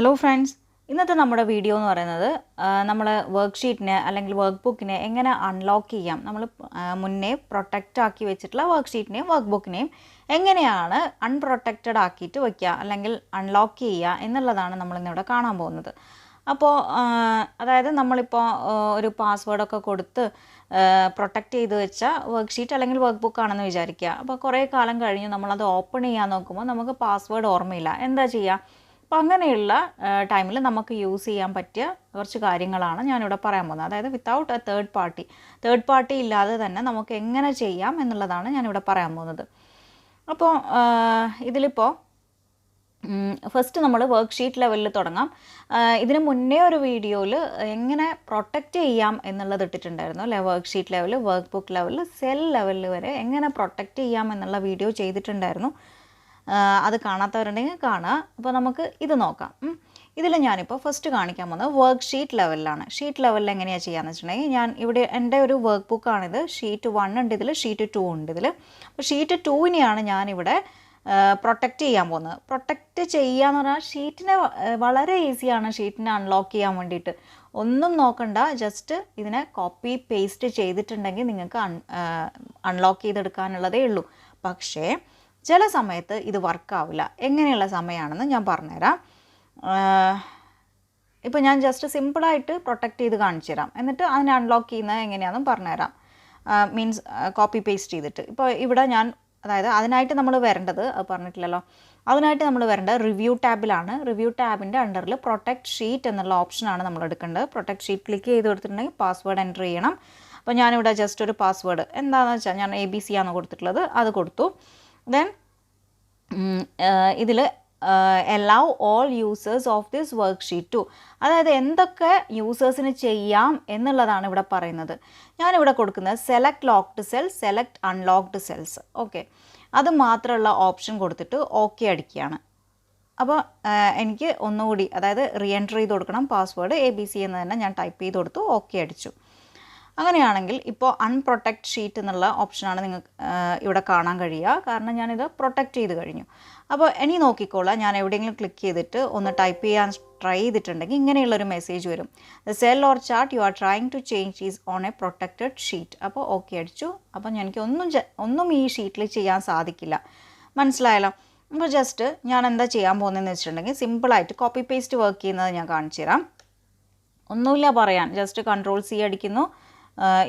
Hello friends, ഇന്നത്തെ നമ്മുടെ video എന്ന് പറയുന്നത് നമ്മൾ വർക്ക്ഷീറ്റിനെ അല്ലെങ്കിൽ വർക്ക് ബുക്കിനെ എങ്ങനെ അൺലോക്ക് ചെയ്യാം. നമ്മൾ മുന്നേ പ്രൊട്ടക്റ്റ് ആക്കി വെച്ചിട്ടുള്ള വർക്ക്ഷീറ്റിനെയും വർക്ക് ബുക്കിനെയും എങ്ങനെയാണ് അൺപ്രൊട്ടക്റ്റഡ് ആക്കിയിട്ട് വയ്ക്കുക അല്ലെങ്കിൽ അൺലോക്ക് ചെയ്യുക എന്നുള്ളതാണ് നമ്മളിന്നിവിടെ കാണാൻ പോകുന്നത്. അപ്പോൾ അതായത് നമ്മളിപ്പോൾ ഒരു പാസ്വേഡൊക്കെ കൊടുത്ത് പ്രൊട്ടക്റ്റ് ചെയ്ത് വെച്ച വർക്ക്ഷീറ്റ് അല്ലെങ്കിൽ വർക്ക് ബുക്കാണെന്ന് വിചാരിക്കുക. അപ്പോൾ കുറേ കാലം കഴിഞ്ഞ് നമ്മളത് ഓപ്പൺ ചെയ്യാൻ നോക്കുമ്പോൾ നമുക്ക് പാസ്വേഡ് ഓർമ്മയില്ല. എന്താ ചെയ്യുക? അപ്പോൾ അങ്ങനെയുള്ള ടൈമിൽ നമുക്ക് യൂസ് ചെയ്യാൻ പറ്റിയ കുറച്ച് കാര്യങ്ങളാണ് ഞാനിവിടെ പറയാൻ പോകുന്നത്. അതായത് വിത്തൗട്ട് എ തേർഡ് പാർട്ടി ഇല്ലാതെ തന്നെ നമുക്ക് എങ്ങനെ ചെയ്യാം എന്നുള്ളതാണ് ഞാനിവിടെ പറയാൻ പോകുന്നത്. അപ്പോൾ ഇതിലിപ്പോൾ ഫസ്റ്റ് നമ്മൾ വർക്ക്ഷീറ്റ് ലെവലിൽ തുടങ്ങാം. ഇതിന് മുന്നേ ഒരു വീഡിയോയിൽ എങ്ങനെ പ്രൊട്ടക്റ്റ് ചെയ്യാം എന്നുള്ളത് ഇട്ടിട്ടുണ്ടായിരുന്നു അല്ലേ. Worksheet level, work book level, cell ലെവലിൽ വരെ എങ്ങനെ പ്രൊട്ടക്റ്റ് ചെയ്യാം എന്നുള്ള വീഡിയോ ചെയ്തിട്ടുണ്ടായിരുന്നു. അത് കാണാത്തവരുണ്ടെങ്കിൽ കാണുക. അപ്പോൾ നമുക്ക് ഇത് നോക്കാം. ഇതിൽ ഞാനിപ്പോൾ ഫസ്റ്റ് കാണിക്കാൻ പോകുന്നത് വർക്ക്ഷീറ്റ് ലെവലിലാണ്. ഷീറ്റ് ലെവലിൽ എങ്ങനെയാണ് ചെയ്യാമെന്ന് വെച്ചിട്ടുണ്ടെങ്കിൽ, ഞാൻ ഇവിടെ എൻ്റെ ഒരു വർക്ക് ബുക്കാണിത്. ഷീറ്റ് 1 ഉണ്ട് ഇതിൽ, ഷീറ്റ് 2 ഉണ്ട് ഇതിൽ. അപ്പോൾ ഷീറ്റ് 2-നെയാണ് ഞാനിവിടെ പ്രൊട്ടക്റ്റ് ചെയ്യാൻ പോകുന്നത്. പ്രൊട്ടക്റ്റ് ചെയ്യുക എന്ന് പറഞ്ഞാൽ ഷീറ്റിനെ വളരെ ഈസിയാണ് ഷീറ്റിനെ അൺലോക്ക് ചെയ്യാൻ വേണ്ടിയിട്ട്. ഒന്നും നോക്കണ്ട, ജസ്റ്റ് ഇതിനെ കോപ്പി പേസ്റ്റ് ചെയ്തിട്ടുണ്ടെങ്കിൽ നിങ്ങൾക്ക് അൺലോക്ക് ചെയ്തെടുക്കാനുള്ളതേ ഉള്ളൂ. പക്ഷേ ചില സമയത്ത് ഇത് വർക്കാവില്ല. എങ്ങനെയുള്ള സമയമാണെന്ന് ഞാൻ പറഞ്ഞുതരാം. ഇപ്പോൾ ഞാൻ ജസ്റ്റ് സിമ്പിളായിട്ട് പ്രൊട്ടക്റ്റ് ചെയ്ത് കാണിച്ചു തരാം, എന്നിട്ട് അതിനെ അൺലോക്ക് ചെയ്യുന്നത് എങ്ങനെയാണെന്നും പറഞ്ഞുതരാം. മീൻസ് കോപ്പി പേസ്റ്റ് ചെയ്തിട്ട്. ഇപ്പോൾ ഇവിടെ ഞാൻ അതായത് അതിനായിട്ട് നമ്മൾ വരേണ്ടത്, അത് പറഞ്ഞിട്ടില്ലല്ലോ, അതിനായിട്ട് നമ്മൾ വരേണ്ടത് റിവ്യൂ ടാബിലാണ്. റിവ്യൂ ടാബിൻ്റെ അണ്ടറിൽ പ്രൊട്ടക്റ്റ് ഷീറ്റ് എന്നുള്ള ഓപ്ഷനാണ് നമ്മൾ എടുക്കേണ്ടത്. പ്രൊട്ടക്റ്റ് ഷീറ്റ് ക്ലിക്ക് ചെയ്ത് കൊടുത്തിട്ടുണ്ടെങ്കിൽ പാസ്വേഡ് എൻ്റർ ചെയ്യണം. അപ്പോൾ ഞാനിവിടെ ജസ്റ്റ് ഒരു പാസ്വേഡ് എന്താണെന്ന് വെച്ചാൽ ഞാൻ ABC ആണ് കൊടുത്തിട്ടുള്ളത്, അത് കൊടുത്തു. ദെൻ ഇതിൽ allow all users of this worksheet to, അതായത് എന്തൊക്കെ യൂസേഴ്സിന് ചെയ്യാം എന്നുള്ളതാണ് ഇവിടെ പറയുന്നത്. ഞാനിവിടെ കൊടുക്കുന്നത് select locked cell, select unlocked cells. Okay, അത് മാത്രമുള്ള ഓപ്ഷൻ കൊടുത്തിട്ട് ഓക്കെ അടിക്കുകയാണ്. അപ്പോൾ എനിക്ക് ഒന്നുകൂടി അതായത് റീ എൻറ്റർ ചെയ്ത് കൊടുക്കണം പാസ്വേഡ്. ABC എന്ന് തന്നെ ഞാൻ ടൈപ്പ് ചെയ്ത് കൊടുത്തു, ഓക്കെ അടിച്ചു. അങ്ങനെയാണെങ്കിൽ ഇപ്പോൾ അൺപ്രൊട്ടക്റ്റ് ഷീറ്റ് എന്നുള്ള ഓപ്ഷനാണ് നിങ്ങൾക്ക് ഇവിടെ കാണാൻ കഴിയുക. കാരണം ഞാനിത് പ്രൊട്ടക്റ്റ് ചെയ്ത് കഴിഞ്ഞു. അപ്പോൾ ഇനി നോക്കിക്കോളാം, ഞാൻ എവിടെയെങ്കിലും ക്ലിക്ക് ചെയ്തിട്ട് ഒന്ന് ടൈപ്പ് ചെയ്യാൻ ട്രൈ ചെയ്തിട്ടുണ്ടെങ്കിൽ ഇങ്ങനെയുള്ളൊരു മെസ്സേജ് വരും. The cell or chart you are trying to change is on a protected sheet. അപ്പോൾ ഓക്കെ അടിച്ചു. അപ്പോൾ എനിക്ക് ഒന്നും ഈ ഷീറ്റിൽ ചെയ്യാൻ സാധിക്കില്ല. മനസ്സിലായല്ലോ? അപ്പോൾ ജസ്റ്റ് ഞാൻ എന്താ ചെയ്യാൻ പോകുന്നതെന്ന് വെച്ചിട്ടുണ്ടെങ്കിൽ, സിമ്പിളായിട്ട് കോപ്പി പേസ്റ്റ് വർക്ക് ചെയ്യുന്നത് ഞാൻ കാണിച്ചു തരാം. ഒന്നുമില്ല പറയാൻ, ജസ്റ്റ് Ctrl+C അടിക്കുന്നു,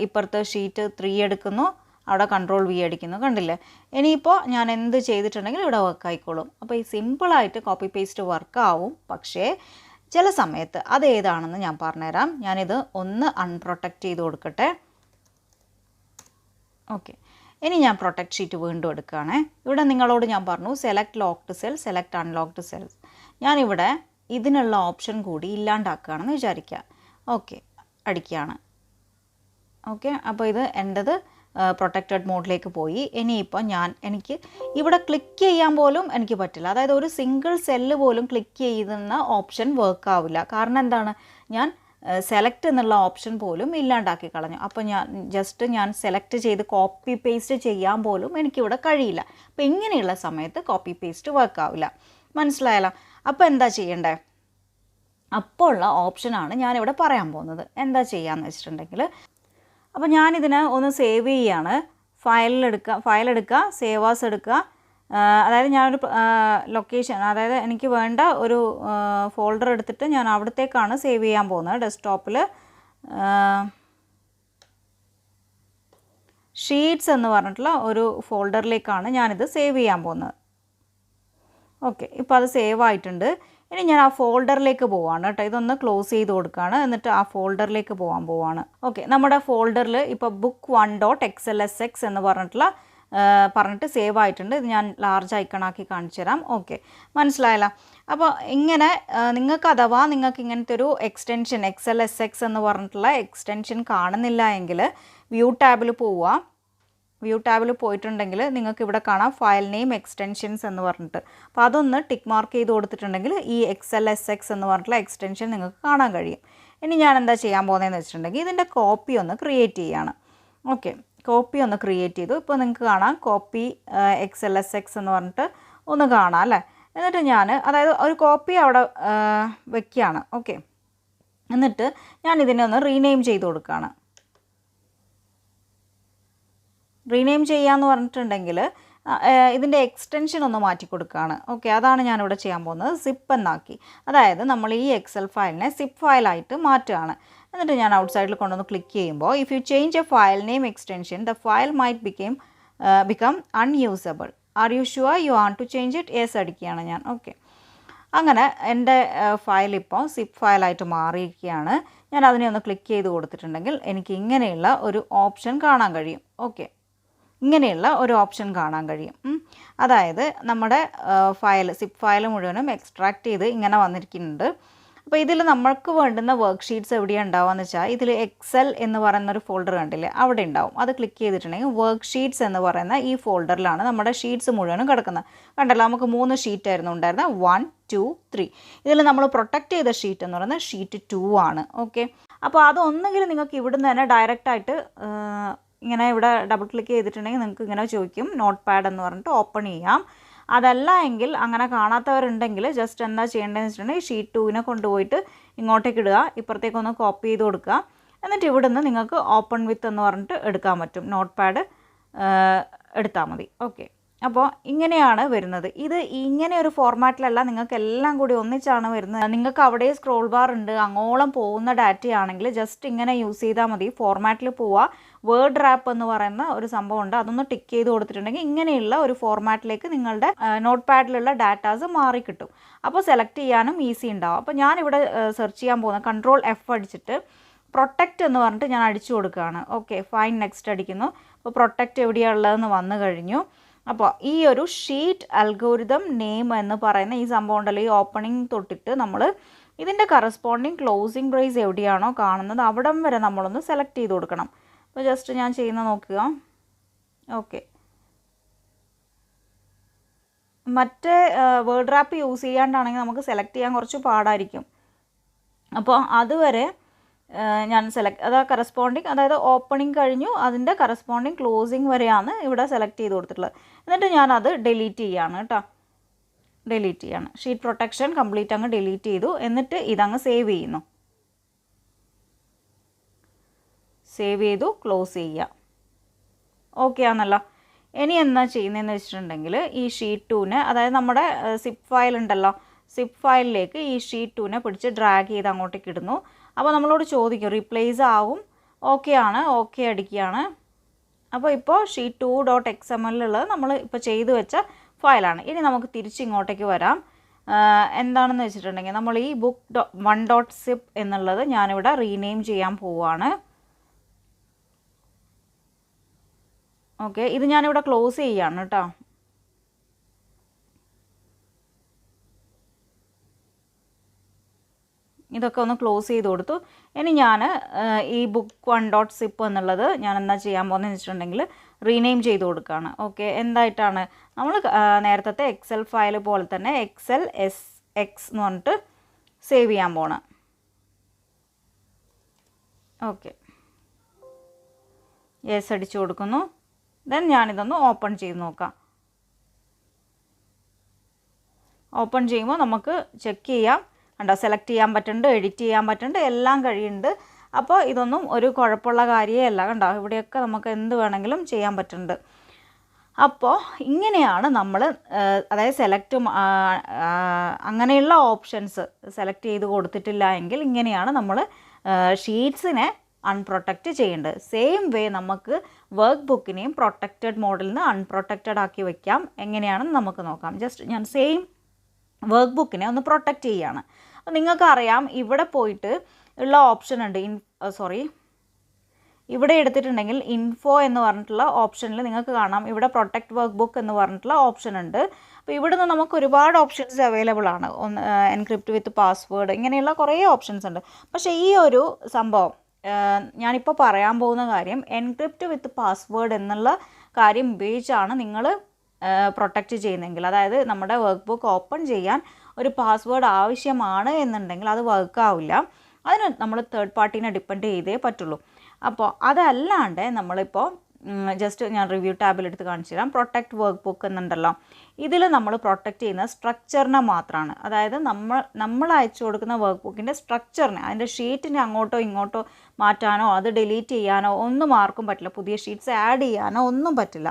ഇപ്പുറത്ത് ഷീറ്റ് 3 എടുക്കുന്നു, അവിടെ Ctrl+V അടിക്കുന്നു. കണ്ടില്ലേ? ഇനിയിപ്പോൾ ഞാൻ എന്ത് ചെയ്തിട്ടുണ്ടെങ്കിൽ ഇവിടെ വർക്ക് ആയിക്കോളും. അപ്പോൾ ഈ സിമ്പിളായിട്ട് കോപ്പി പേസ്റ്റ് വർക്ക് ആവും. പക്ഷേ ചില സമയത്ത് അത് ഏതാണെന്ന് ഞാൻ പറഞ്ഞുതരാം. ഞാനിത് ഒന്ന് അൺപ്രൊട്ടക്റ്റ് ചെയ്ത് കൊടുക്കട്ടെ. ഓക്കെ, ഇനി ഞാൻ പ്രൊട്ടക്റ്റ് ഷീറ്റ് വീണ്ടും എടുക്കുകയാണേ. ഇവിടെ നിങ്ങളോട് ഞാൻ പറഞ്ഞു select locked cell, select unlocked cells. ഞാനിവിടെ ഇതിനുള്ള ഓപ്ഷൻ കൂടി ഇല്ലാണ്ടാക്കുകയാണെന്ന് വിചാരിക്കുക. ഓക്കെ അടിക്കുകയാണ്. ഓക്കെ, അപ്പോൾ ഇത് എൻ്റെത് പ്രൊട്ടക്റ്റഡ് മോഡിലേക്ക് പോയി. ഇനിയിപ്പോൾ എനിക്ക് ഇവിടെ ക്ലിക്ക് ചെയ്യാൻ പോലും എനിക്ക് പറ്റില്ല. അതായത് ഒരു സിംഗിൾ സെല്ല് പോലും ക്ലിക്ക് ചെയ്യുന്ന ഓപ്ഷൻ വർക്ക് ആവില്ല. കാരണം എന്താണ്, ഞാൻ സെലക്ട് എന്നുള്ള ഓപ്ഷൻ പോലും ഇല്ലാണ്ടാക്കി കളഞ്ഞു. അപ്പോൾ ഞാൻ സെലക്ട് ചെയ്ത് കോപ്പി പേസ്റ്റ് ചെയ്യാൻ പോലും എനിക്കിവിടെ കഴിയില്ല. അപ്പോൾ ഇങ്ങനെയുള്ള സമയത്ത് കോപ്പി പേസ്റ്റ് വർക്ക് ആവില്ല. മനസ്സിലായല്ലോ? അപ്പോൾ എന്താ ചെയ്യേണ്ടത്? അപ്പോൾ ഉള്ള ഓപ്ഷനാണ് ഞാനിവിടെ പറയാൻ പോകുന്നത്. എന്താ ചെയ്യാമെന്ന് വെച്ചിട്ടുണ്ടെങ്കിൽ, അപ്പോൾ ഞാനിതിനെ ഒന്ന് സേവ് ചെയ്യുകയാണ്. ഫയലെടുക്കുക, സേവ് ആസ് എടുക്കുക. അതായത് ഞാനൊരു ലൊക്കേഷൻ, അതായത് എനിക്ക് വേണ്ട ഒരു ഫോൾഡർ എടുത്തിട്ട് ഞാൻ അവിടത്തേക്കാണ് സേവ് ചെയ്യാൻ പോകുന്നത്. ഡെസ്ക്ടോപ്പിൽ ഷീറ്റ്സ് എന്ന് പറഞ്ഞിട്ടുള്ള ഒരു ഫോൾഡറിലേക്കാണ് ഞാനിത് സേവ് ചെയ്യാൻ പോകുന്നത്. ഓക്കെ, ഇപ്പോൾ അത് സേവ് ആയിട്ടുണ്ട്. ഇനി ഞാൻ ആ ഫോൾഡറിലേക്ക് പോവാണ് കേട്ടോ. ഇതൊന്ന് ക്ലോസ് ചെയ്ത് കൊടുക്കുകയാണ്, എന്നിട്ട് ആ ഫോൾഡറിലേക്ക് പോവാണ്. ഓക്കെ, നമ്മുടെ ഫോൾഡറിൽ ഇപ്പോൾ book1.xlsx എന്ന് പറഞ്ഞിട്ട് സേവ് ആയിട്ടുണ്ട്. ഇത് ഞാൻ ലാർജ് ഐക്കണാക്കി കാണിച്ചു തരാം. ഓക്കെ, മനസ്സിലായല്ലോ? അപ്പോൾ ഇങ്ങനെ നിങ്ങൾക്ക് ഇങ്ങനത്തെ ഒരു എക്സ്റ്റൻഷൻ XLSX എന്ന് പറഞ്ഞിട്ടുള്ള എക്സ്റ്റൻഷൻ കാണുന്നില്ല എങ്കിൽ വ്യൂ ടാബിൽ പോവുക. വ്യൂ ടാബിൽ പോയിട്ടുണ്ടെങ്കിൽ നിങ്ങൾക്ക് ഇവിടെ കാണാം ഫയൽ നെയിം എക്സ്റ്റൻഷൻസ് എന്ന് പറഞ്ഞിട്ട്. അപ്പോൾ അതൊന്ന് ടിക്ക് മാർക്ക് ചെയ്ത് കൊടുത്തിട്ടുണ്ടെങ്കിൽ ഈ XLSX എന്ന് പറഞ്ഞിട്ടുള്ള എക്സ്റ്റൻഷൻ നിങ്ങൾക്ക് കാണാൻ കഴിയും. ഇനി ഞാൻ എന്താ ചെയ്യാൻ പോകുന്നതെന്ന് വെച്ചിട്ടുണ്ടെങ്കിൽ, ഇതിൻ്റെ കോപ്പി ഒന്ന് ക്രിയേറ്റ് ചെയ്യുകയാണ്. ഓക്കെ, കോപ്പി ഒന്ന് ക്രിയേറ്റ് ചെയ്തു. ഇപ്പോൾ നിങ്ങൾക്ക് കാണാം കോപ്പി XLSX എന്ന് പറഞ്ഞിട്ട് ഒന്ന് കാണാം അല്ലേ. എന്നിട്ട് ഞാൻ അതായത് ഒരു കോപ്പി അവിടെ വെക്കുകയാണ്. ഓക്കെ, എന്നിട്ട് ഞാൻ ഇതിനെ ഒന്ന് റീനെയിം ചെയ്ത് കൊടുക്കുകയാണ്. റീനെയിം ചെയ്യാമെന്ന് പറഞ്ഞിട്ടുണ്ടെങ്കിൽ ഇതിൻ്റെ എക്സ്റ്റൻഷൻ ഒന്ന് മാറ്റി കൊടുക്കുകയാണ്. ഓക്കെ, അതാണ് ഞാനിവിടെ ചെയ്യാൻ പോകുന്നത്. സിപ്പ് എന്നാക്കി, അതായത് നമ്മൾ ഈ എക്സൽ ഫയലിനെ സിപ്പ് ഫയലായിട്ട് മാറ്റുകയാണ്. എന്നിട്ട് ഞാൻ ഔട്ട്സൈഡിൽ കൊണ്ടുവന്ന് ക്ലിക്ക് ചെയ്യുമ്പോൾ if you change a file name extension the file might become unusable. Are you sure you want to change it? Yes അടിക്കുകയാണ് ഞാൻ. ഓക്കെ, അങ്ങനെ എൻ്റെ ഫയൽ ഇപ്പോൾ സിപ്പ് ഫയലായിട്ട് മാറിയിരിക്കുകയാണ്. ഞാൻ അതിനെ ഒന്ന് ക്ലിക്ക് ചെയ്ത് കൊടുത്തിട്ടുണ്ടെങ്കിൽ എനിക്ക് ഇങ്ങനെയുള്ള ഒരു ഓപ്ഷൻ കാണാൻ കഴിയും. ഓക്കെ, ഇങ്ങനെയുള്ള ഒരു ഓപ്ഷൻ കാണാൻ കഴിയും. അതായത് നമ്മുടെ സിപ്പ് ഫയൽ മുഴുവനും എക്സ്ട്രാക്ട് ചെയ്ത് ഇങ്ങനെ വന്നിരിക്കുന്നുണ്ട്. അപ്പോൾ ഇതിൽ നമ്മൾക്ക് വേണ്ടുന്ന വർക്ക്ഷീറ്റ്സ് എവിടെയാണ് ഉണ്ടാവുകയെന്ന് വെച്ചാൽ ഇതിൽ എക്സൽ എന്ന് പറയുന്നൊരു ഫോൾഡർ കണ്ടില്ലേ, അവിടെ ഉണ്ടാവും. അത് ക്ലിക്ക് ചെയ്തിട്ടുണ്ടെങ്കിൽ വർക്ക്ഷീറ്റ്സ് എന്ന് പറയുന്ന ഈ ഫോൾഡറിലാണ് നമ്മുടെ ഷീറ്റ്സ് മുഴുവനും കിടക്കുന്നത്. കണ്ടല്ലോ, നമുക്ക് 3 ഷീറ്റായിരുന്നു ഉണ്ടായിരുന്നത്, 1, 2, 3. ഇതിൽ നമ്മൾ പ്രൊട്ടക്റ്റ് ചെയ്ത ഷീറ്റ് എന്ന് പറയുന്നത് ഷീറ്റ് 2 ആണ്. ഓക്കെ, അപ്പോൾ അതൊന്നെങ്കിൽ നിങ്ങൾക്ക് ഇവിടുന്ന് തന്നെ ഡയറക്റ്റായിട്ട് ഇങ്ങനെ ഇവിടെ ഡബിൾ ക്ലിക്ക് ചെയ്തിട്ടുണ്ടെങ്കിൽ നിങ്ങൾക്ക് ഇങ്ങനെ ചോദിക്കും നോട്ട് പാഡ് എന്ന് പറഞ്ഞിട്ട് ഓപ്പൺ ചെയ്യാം. അതല്ല എങ്കിൽ അങ്ങനെ കാണാത്തവരുണ്ടെങ്കിൽ ജസ്റ്റ് എന്താ ചെയ്യേണ്ടതെന്ന് വെച്ചിട്ടുണ്ടെങ്കിൽ ഷീറ്റ് 2നെ കൊണ്ടുപോയിട്ട് ഇങ്ങോട്ടേക്ക് ഇടുക, ഇപ്പുറത്തേക്കൊന്ന് കോപ്പി ചെയ്ത് കൊടുക്കുക. എന്നിട്ട് ഇവിടുന്ന് നിങ്ങൾക്ക് ഓപ്പൺ വിത്ത് എന്ന് പറഞ്ഞിട്ട് എടുക്കാൻ പറ്റും. നോട്ട് പാഡ് എടുത്താൽ മതി. ഓക്കെ, അപ്പോൾ ഇങ്ങനെയാണ് വരുന്നത്. ഇത് ഇങ്ങനെ ഒരു ഫോർമാറ്റിലല്ല, നിങ്ങൾക്ക് എല്ലാം കൂടി ഒന്നിച്ചാണ് വരുന്നത്. നിങ്ങൾക്ക് അവിടെ സ്ക്രോൾ ബാർ ഉണ്ട്, അങ്ങോളം പോകുന്ന ഡാറ്റയാണെങ്കിൽ ജസ്റ്റ് ഇങ്ങനെ യൂസ് ചെയ്താൽ മതി. ഫോർമാറ്റിൽ പോവുക, വേർഡ് റാപ്പ് എന്ന് പറയുന്ന ഒരു സംഭവമുണ്ട്, അതൊന്ന് ടിക്ക് ചെയ്ത് കൊടുത്തിട്ടുണ്ടെങ്കിൽ ഇങ്ങനെയുള്ള ഒരു ഫോർമാറ്റിലേക്ക് നിങ്ങളുടെ നോട്ട് പാഡിലുള്ള ഡാറ്റാസ് മാറിക്കിട്ടും. അപ്പോൾ സെലക്ട് ചെയ്യാനും ഈസി ഉണ്ടാവും. അപ്പോൾ ഞാനിവിടെ സെർച്ച് ചെയ്യാൻ പോകുന്നത് Ctrl+F അടിച്ചിട്ട് പ്രൊട്ടക്റ്റ് എന്ന് പറഞ്ഞിട്ട് ഞാൻ അടിച്ചു കൊടുക്കുകയാണ്. ഓക്കെ, ഫൈൻ, നെക്സ്റ്റ് അടിക്കുന്നു. അപ്പോൾ പ്രൊട്ടക്റ്റ് എവിടെയാണ് ഉള്ളതെന്ന് വന്നു കഴിഞ്ഞു. അപ്പോൾ ഈ ഒരു ഷീറ്റ് അൽഗോരിതം നെയിം എന്ന് പറയുന്ന ഈ സംഭവം ഉണ്ടല്ലോ, ഈ ഓപ്പണിംഗ് തൊട്ടിട്ട് നമ്മൾ ഇതിൻ്റെ കറസ്പോണ്ടിങ് ക്ലോസിംഗ് ബ്രേസ് എവിടെയാണോ കാണുന്നത് അവിടം വരെ നമ്മളൊന്ന് സെലക്ട് ചെയ്ത് കൊടുക്കണം. അപ്പോൾ ജസ്റ്റ് ഞാൻ ചെയ്യുന്ന നോക്കുക. ഓക്കെ, മറ്റേ വേർഡ് റാപ്പ് യൂസ് ചെയ്യാണ്ടാണെങ്കിൽ നമുക്ക് സെലക്ട് ചെയ്യാൻ കുറച്ച് പാടായിരിക്കും. അപ്പോൾ അതുവരെ ഞാൻ കറസ്പോണ്ടിങ്, അതായത് ഓപ്പണിംഗ് കഴിഞ്ഞു, അതിൻ്റെ കറസ്പോണ്ടിങ് ക്ലോസിങ് വരെയാണ് ഇവിടെ സെലക്ട് ചെയ്ത് കൊടുത്തിട്ടുള്ളത്. എന്നിട്ട് ഞാനത് ഡിലീറ്റ് ചെയ്യാണ് കേട്ടോ, ഡിലീറ്റ് ചെയ്യാണ്. ഷീറ്റ് പ്രൊട്ടക്ഷൻ കംപ്ലീറ്റ് അങ്ങ് ഡിലീറ്റ് ചെയ്തു. എന്നിട്ട് ഇതങ്ങ് സേവ് ചെയ്യുന്നു. സേവ് ചെയ്തു, ക്ലോസ് ചെയ്യുക. ഓക്കെ ആണല്ലോ. ഇനി എന്താ ചെയ്യുന്നതെന്ന് വെച്ചിട്ടുണ്ടെങ്കിൽ ഈ ഷീറ്റ് 2നെ, അതായത് നമ്മുടെ സിപ്പ് ഫയൽ ഉണ്ടല്ലോ, സിപ്പ് ഫയലിലേക്ക് ഈ ഷീറ്റ് 2നെ പിടിച്ച് ഡ്രാഗ് ചെയ്ത് അങ്ങോട്ടേക്ക് ഇടുന്നു. അപ്പോൾ നമ്മളോട് ചോദിക്കും റീപ്ലേസ് ആവും. ഓക്കെ ആണ്, ഓക്കെ അടിക്കുകയാണ്. അപ്പോൾ ഇപ്പോൾ ഷീറ്റ് 2.xml ഉള്ളത് നമ്മൾ ഇപ്പോൾ ചെയ്തു വെച്ച ഫയലാണ്. ഇനി നമുക്ക് തിരിച്ച് ഇങ്ങോട്ടേക്ക് വരാം. എന്താണെന്ന് വെച്ചിട്ടുണ്ടെങ്കിൽ നമ്മൾ ഈ book1.zip എന്നുള്ളത് ഞാനിവിടെ റീനെയിം ചെയ്യാൻ പോവുകയാണ്. ഓക്കെ, ഇത് ഞാനിവിടെ ക്ലോസ് ചെയ്യുകയാണ് കേട്ടോ. ഇതൊക്കെ ഒന്ന് ക്ലോസ് ചെയ്ത് കൊടുത്തു. ഇനി ഞാൻ ഈ book1.zip എന്നുള്ളത് ഞാൻ എന്താ ചെയ്യാൻ പോകുന്നതെന്ന് വെച്ചിട്ടുണ്ടെങ്കിൽ റീനെയിം ചെയ്ത് കൊടുക്കുകയാണ്. ഓക്കെ, എന്തായിട്ടാണ് നമ്മൾ നേരത്തെ എക്സൽ ഫയൽ പോലെ തന്നെ എക്സൽ SX എന്ന് പറഞ്ഞിട്ട് സേവ് ചെയ്യാൻ പോകണം. ഓക്കെ, യെസ് അടിച്ചു കൊടുക്കുന്നു. ദെൻ ഞാനിതൊന്ന് ഓപ്പൺ ചെയ്ത് നോക്കാം. ഓപ്പൺ ചെയ്യുമ്പോൾ നമുക്ക് ചെക്ക് ചെയ്യാം. കണ്ടോ, സെലക്ട് ചെയ്യാൻ പറ്റുന്നുണ്ട്, എഡിറ്റ് ചെയ്യാൻ പറ്റുന്നുണ്ട്, എല്ലാം കഴിയുന്നുണ്ട്. അപ്പോൾ ഇതൊന്നും ഒരു കുഴപ്പമുള്ള കാര്യമല്ല. കണ്ടോ, ഇവിടെയൊക്കെ നമുക്ക് എന്ത് വേണമെങ്കിലും ചെയ്യാൻ പറ്റുന്നുണ്ട്. അപ്പോൾ ഇങ്ങനെയാണ് നമ്മൾ, അതായത് സെലക്ട് അങ്ങനെയുള്ള ഓപ്ഷൻസ് സെലക്ട് ചെയ്ത് കൊടുത്തിട്ടില്ല എങ്കിൽ ഇങ്ങനെയാണ് നമ്മൾ ഷീറ്റ്സിനെ അൺപ്രൊട്ടക്റ്റ് ചെയ്യേണ്ടത്. സെയിം വേ നമുക്ക് വർക്ക് ബുക്കിനെയും പ്രൊട്ടക്റ്റഡ് മോഡിൽ നിന്ന് അൺപ്രൊട്ടക്റ്റഡ് ആക്കി വയ്ക്കാം. എങ്ങനെയാണെന്ന് നമുക്ക് നോക്കാം. ജസ്റ്റ് ഞാൻ സെയിം വർക്ക് ബുക്കിനെ ഒന്ന് പ്രൊട്ടക്റ്റ് ചെയ്യുകയാണ്. അപ്പോൾ നിങ്ങൾക്കറിയാം ഇവിടെ പോയിട്ട് ഉള്ള ഓപ്ഷൻ ഉണ്ട്, ഇവിടെ എടുത്തിട്ടുണ്ടെങ്കിൽ ഇൻഫോ എന്ന് പറഞ്ഞിട്ടുള്ള ഓപ്ഷനിൽ നിങ്ങൾക്ക് കാണാം ഇവിടെ പ്രൊട്ടക്റ്റ് വർക്ക് ബുക്ക് എന്ന് പറഞ്ഞിട്ടുള്ള ഓപ്ഷൻ ഉണ്ട്. അപ്പോൾ ഇവിടെ നിന്ന് നമുക്ക് ഒരുപാട് ഓപ്ഷൻസ് അവൈലബിൾ ആണ്. എൻക്രിപ്റ്റ് വിത്ത് പാസ്വേഡ്, ഇങ്ങനെയുള്ള കുറേ ഓപ്ഷൻസ് ഉണ്ട്. പക്ഷേ ഈ ഒരു സംഭവം ഞാനിപ്പോൾ പറയാൻ പോകുന്ന കാര്യം എൻക്രിപ്റ്റ് വിത്ത് പാസ്വേഡ് എന്നുള്ള കാര്യം ഉപയോഗിച്ചാണ് നിങ്ങൾ പ്രൊട്ടക്റ്റ് ചെയ്യുന്നതെങ്കിൽ, അതായത് നമ്മുടെ വർക്ക് ബുക്ക് ഓപ്പൺ ചെയ്യാൻ ഒരു പാസ്വേഡ് ആവശ്യമാണ് എന്നുണ്ടെങ്കിൽ അത് വർക്കാവില്ല. അതിന് നമ്മൾ തേർഡ് പാർട്ടീനെ ഡിപ്പെൻഡ് ചെയ്തേ പറ്റുള്ളൂ. അപ്പോൾ അതല്ലാണ്ട് നമ്മളിപ്പോൾ ജസ്റ്റ് ഞാൻ റിവ്യൂ ടാബിലെടുത്ത് കാണിച്ചു തരാം. പ്രൊട്ടക്റ്റ് വർക്ക് ബുക്ക് എന്നുണ്ടല്ലോ, ഇതിൽ നമ്മൾ പ്രൊട്ടക്റ്റ് ചെയ്യുന്ന സ്ട്രക്ചറിനെ മാത്രമാണ്. അതായത് നമ്മൾ അയച്ചു കൊടുക്കുന്ന വർക്ക് ബുക്കിൻ്റെ സ്ട്രക്ചറിനെ, അതിൻ്റെ ഷീറ്റിനെ അങ്ങോട്ടോ ഇങ്ങോട്ടോ മാറ്റാനോ അത് ഡിലീറ്റ് ചെയ്യാനോ ഒന്നും ആർക്കും പറ്റില്ല. പുതിയ ഷീറ്റ്സ് ആഡ് ചെയ്യാനോ ഒന്നും പറ്റില്ല.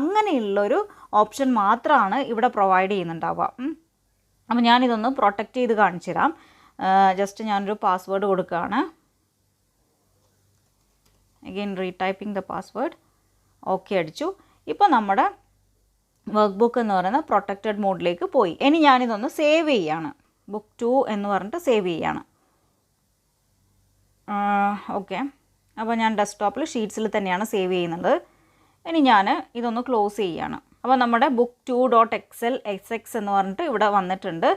അങ്ങനെയുള്ളൊരു ഓപ്ഷൻ മാത്രമാണ് ഇവിടെ പ്രൊവൈഡ് ചെയ്യുന്നുണ്ടാവുക. അപ്പോൾ ഞാനിതൊന്ന് പ്രൊട്ടക്റ്റ് ചെയ്ത് കാണിച്ചു തരാം. ജസ്റ്റ് ഞാനൊരു പാസ്വേഡ് കൊടുക്കുകയാണ്. Again retyping the password. Okay അടിച്ചു. ഇപ്പോൾ നമ്മുടെ വർക്ക് ബുക്ക് എന്ന് പറയുന്ന പ്രൊട്ടക്റ്റഡ് മോഡിലേക്ക് പോയി. ഇനി ഞാനിതൊന്ന് സേവ് ചെയ്യാണ്. ബുക്ക് 2 എന്ന് പറഞ്ഞിട്ട് സേവ് ചെയ്യാണ്. ഓക്കെ, അപ്പോൾ ഞാൻ ഡെസ്ക്ടോപ്പിൽ ഷീറ്റ്സിൽ തന്നെയാണ് സേവ് ചെയ്യുന്നത്. ഇനി ഞാൻ ഇതൊന്ന് ക്ലോസ് ചെയ്യാണ്. അപ്പോൾ നമ്മുടെ book 2.excel എന്ന് പറഞ്ഞിട്ട് ഇവിടെ വന്നിട്ടുണ്ട്.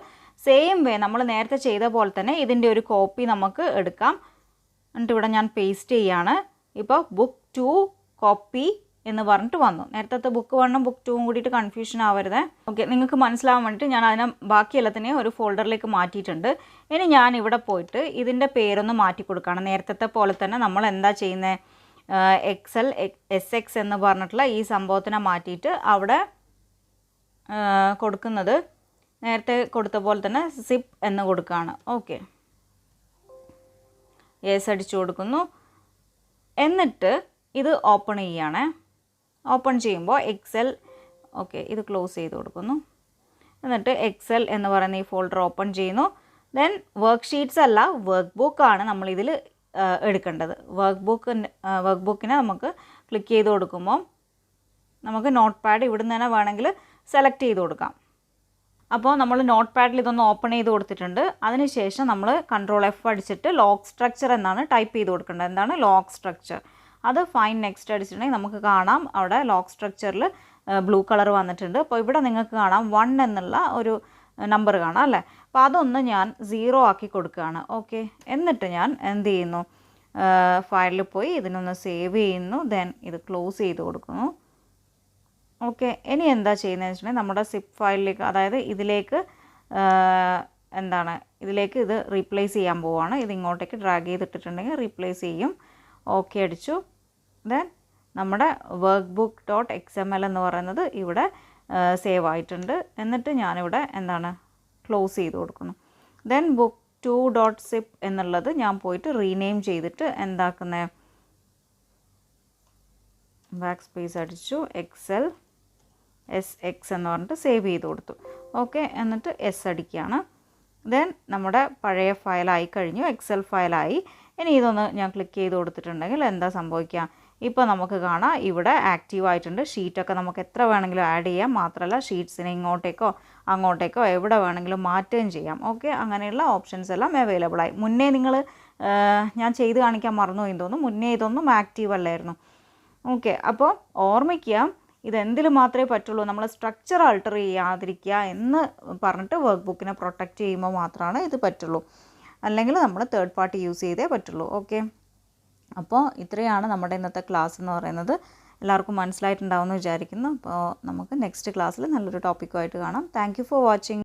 സെയിം വേ നമ്മൾ നേരത്തെ ചെയ്ത പോലെ തന്നെ ഇതിൻ്റെ ഒരു കോപ്പി നമുക്ക് എടുക്കാം. എന്നിട്ട് ഇവിടെ ഞാൻ പേസ്റ്റ് ചെയ്യാണ്. ഇപ്പോൾ book 2 കോപ്പി എന്ന് പറഞ്ഞിട്ട് വന്നു. നേരത്തെ book 1ഉം book 2ഉം കൂടിയിട്ട് കൺഫ്യൂഷൻ ആവരുത്. ഓക്കെ, നിങ്ങൾക്ക് മനസ്സിലാവാൻ വേണ്ടിയിട്ട് ഞാൻ അതിനെ ബാക്കിയെല്ലാത്തിനെയും ഒരു ഫോൾഡറിലേക്ക് മാറ്റിയിട്ടുണ്ട്. ഇനി ഞാൻ ഇവിടെ പോയിട്ട് ഇതിൻ്റെ പേരൊന്ന് മാറ്റി കൊടുക്കുകയാണ്. നേരത്തെ പോലെ തന്നെ നമ്മൾ എന്താ ചെയ്യുന്നത്, എക്സൽ SX എന്ന് പറഞ്ഞിട്ടുള്ള ഈ സംഭവത്തിനെ മാറ്റിയിട്ട് അവിടെ കൊടുക്കുന്നത് നേരത്തെ കൊടുത്ത പോലെ തന്നെ സിപ്പ് എന്ന് കൊടുക്കുകയാണ്. ഓക്കെ, യെസ് അടിച്ചു കൊടുക്കുന്നു. എന്നിട്ട് ഇത് ഓപ്പൺ ചെയ്യുകയാണ്. ഓപ്പൺ ചെയ്യുമ്പോൾ എക്സൽ, ഓക്കെ, ഇത് ക്ലോസ് ചെയ്ത് കൊടുക്കുന്നു. എന്നിട്ട് എക്സൽ എന്ന് പറയുന്ന ഈ ഫോൾഡർ ഓപ്പൺ ചെയ്യുന്നു. ദെൻ വർക്ക് ഷീറ്റ്സ് അല്ല, വർക്ക് ബുക്കാണ് നമ്മളിതിൽ എടുക്കേണ്ടത്. വർക്ക് ബുക്കിനെ നമുക്ക് ക്ലിക്ക് ചെയ്ത് കൊടുക്കുമ്പോൾ നമുക്ക് നോട്ട് പാഡ് ഇവിടുന്ന് തന്നെ വേണമെങ്കിൽ സെലക്ട് ചെയ്ത് കൊടുക്കാം. അപ്പോൾ നമ്മൾ നോട്ട് പാഡിൽ ഇതൊന്ന് ഓപ്പൺ ചെയ്ത് കൊടുത്തിട്ടുണ്ട്. അതിനുശേഷം നമ്മൾ Ctrl+F അടിച്ചിട്ട് ലോക്ക് സ്ട്രക്ചർ എന്നാണ് ടൈപ്പ് ചെയ്ത് കൊടുക്കേണ്ടത്. എന്താണ് ലോക്ക് സ്ട്രക്ചർ? അത് ഫൈൻ നെക്സ്റ്റ് അടിച്ചിട്ടുണ്ടെങ്കിൽ നമുക്ക് കാണാം അവിടെ ലോക്ക് സ്ട്രക്ചറിൽ ബ്ലൂ കളർ വന്നിട്ടുണ്ട്. അപ്പോൾ ഇവിടെ നിങ്ങൾക്ക് കാണാം 1 എന്നുള്ള ഒരു നമ്പർ കാണാം അല്ലേ. അപ്പോൾ അതൊന്ന് ഞാൻ 0 ആക്കി കൊടുക്കുകയാണ്. ഓക്കെ, എന്നിട്ട് ഞാൻ എന്ത് ചെയ്യുന്നു, ഫയലിൽ പോയി ഇതിനൊന്ന് സേവ് ചെയ്യുന്നു. ദെൻ ഇത് ക്ലോസ് ചെയ്ത് കൊടുക്കുന്നു. ഓക്കെ, ഇനി എന്താ ചെയ്യുന്നതെന്ന് വെച്ചിട്ടുണ്ടെങ്കിൽ നമ്മുടെ സിപ്പ് ഫയലിലേക്ക്, അതായത് ഇതിലേക്ക് ഇതിലേക്ക് ഇത് റീപ്ലേസ് ചെയ്യാൻ പോവുകയാണ്. ഇത് ഇങ്ങോട്ടേക്ക് ഡ്രാഗ് ചെയ്തിട്ടിട്ടുണ്ടെങ്കിൽ റീപ്ലേസ് ചെയ്യും. ഓക്കെ അടിച്ചു. ദെൻ നമ്മുടെ workbook.xml എന്ന് പറയുന്നത് ഇവിടെ സേവ് ആയിട്ടുണ്ട്. എന്നിട്ട് ഞാനിവിടെ ക്ലോസ് ചെയ്ത് കൊടുക്കുന്നു. ദെൻ book 2.zip എന്നുള്ളത് ഞാൻ പോയിട്ട് റീനെയിം ചെയ്തിട്ട് എന്താക്കുന്നത്, ബാക്ക് സ്പേസ് അടിച്ചു, Excel SX എന്ന് പറഞ്ഞിട്ട് സേവ് ചെയ്ത് കൊടുത്തു. ഓക്കെ, എന്നിട്ട് S അടിക്കുകയാണ്. ദെൻ നമ്മുടെ പഴയ ഫയലായി കഴിഞ്ഞു, എക്സൽ ഫയലായി. ഇനി ഇതൊന്ന് ഞാൻ ക്ലിക്ക് ചെയ്ത് കൊടുത്തിട്ടുണ്ടെങ്കിൽ എന്താ സംഭവിക്കുക, ഇപ്പോൾ നമുക്ക് കാണാം ഇവിടെ ആക്റ്റീവ് ആയിട്ടുണ്ട്. ഷീറ്റൊക്കെ നമുക്ക് എത്ര വേണമെങ്കിലും ആഡ് ചെയ്യാം. മാത്രമല്ല ഷീറ്റ്സിനെ ഇങ്ങോട്ടേക്കോ അങ്ങോട്ടേക്കോ എവിടെ വേണമെങ്കിലും മാറ്റുകയും ചെയ്യാം. ഓക്കെ, അങ്ങനെയുള്ള ഓപ്ഷൻസ് എല്ലാം അവൈലബിൾ ആയി. മുന്നേ നിങ്ങൾ ഞാൻ ചെയ്ത് കാണിക്കാൻ മറന്നുപോയി തോന്നുന്നു, മുന്നേ ഇതൊന്നും ആക്റ്റീവ് അല്ലായിരുന്നു. ഓക്കെ, അപ്പോൾ ഓർമ്മിക്കുക, ഇതെന്തിൽ മാത്രമേ പറ്റുള്ളൂ, നമ്മൾ സ്ട്രക്ചർ ആൾട്ടർ ചെയ്യാതിരിക്കുക എന്ന് പറഞ്ഞിട്ട് വർക്ക് ബുക്കിനെ പ്രൊട്ടക്റ്റ് ചെയ്യുമ്പോൾ മാത്രമാണ് ഇത് പറ്റുള്ളൂ. അല്ലെങ്കിൽ നമ്മൾ തേർഡ് പാർട്ടി യൂസ് ചെയ്തേ പറ്റുള്ളൂ. ഓക്കെ, അപ്പോൾ ഇത്രയാണ് നമ്മുടെ ഇന്നത്തെ ക്ലാസ് എന്ന് പറയുന്നത്. എല്ലാവർക്കും മനസ്സിലായിട്ടുണ്ടാവുമെന്ന് വിചാരിക്കുന്നു. അപ്പോൾ നമുക്ക് നെക്സ്റ്റ് ക്ലാസ്സിൽ നല്ലൊരു ടോപ്പിക്കുമായിട്ട് കാണാം. Thank you for watching.